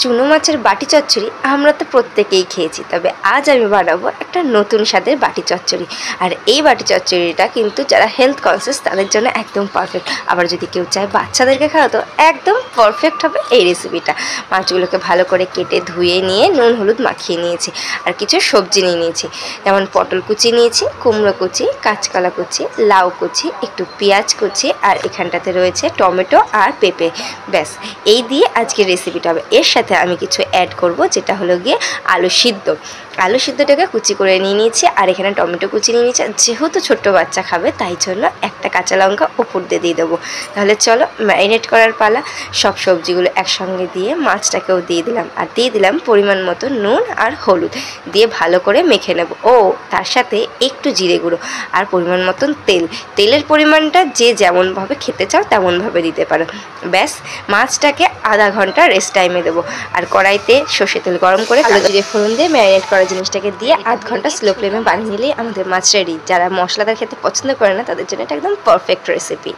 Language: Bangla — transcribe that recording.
চুনো মাছের বাটি চচ্চড়ি আমরা তো প্রত্যেকেই খেয়েছি, তবে আজ আমি বানাবো একটা নতুন স্বাদের বাটি চচ্চড়ি। আর এই বাটি চচ্চড়িটা কিন্তু যারা হেলথ কনসিয়াস তাদের জন্য একদম পারফেক্ট। আবার যদি কেউ চায় বাচ্চাদেরকে খাওয়াতো, একদম পারফেক্ট হবে এই রেসিপিটা। মাছগুলোকে ভালো করে কেটে ধুয়ে নিয়ে নুন হলুদ মাখিয়ে নিয়েছি, আর কিছু সবজি নিয়ে নিয়েছি, যেমন পটল কুচি নিয়েছি, কুমড়ো কুচি, কাঁচকলা কুচি, লাউ কুচি, একটু পেঁয়াজ কুচি, আর এখানটাতে রয়েছে টমেটো আর পেঁপে। ব্যাস, এই দিয়ে আজকের রেসিপিটা হবে। এর সাথে আমি কিছু অ্যাড করব, যেটা হলো গিয়ে আলু সিদ্ধ। আলু সিদ্ধটাকে কুচি করে নিয়ে নিয়েছি, আর এখানে টমেটো কুচি নিয়ে নিয়েছি। যেহেতু ছোট্ট বাচ্চা খাবে তাই জন্য একটা কাঁচা লঙ্কা উপর দিয়ে দেবো। তাহলে চলো ম্যারিনেট করার পালা। সব সবজিগুলো একসঙ্গে দিয়ে মাছটাকেও দিয়ে দিলাম, আর দিয়ে দিলাম পরিমাণ মতো নুন আর হলুদ, দিয়ে ভালো করে মেখে নেব। ও তার সাথে একটু জিরে গুঁড়ো আর পরিমাণ মতন তেলের পরিমাণটা যে যেমনভাবে খেতে চাও তেমনভাবে দিতে পারো। ব্যাস, মাছটাকে আধা ঘন্টা রেস্ট টাইমে দেবো। আর কড়াইতে সর্ষে তেল গরম করে কালো জিরে ফোড়ন দিয়ে ম্যারিনেট করা জিনিসটাকে দিয়ে আধ ঘন্টা স্লো ফ্লেমে বানিয়ে নিলেই আমাদের মাছ রেডি। যারা মশলাদার খেতে পছন্দ করে না তাদের জন্য এটা একদম পারফেক্ট রেসিপি।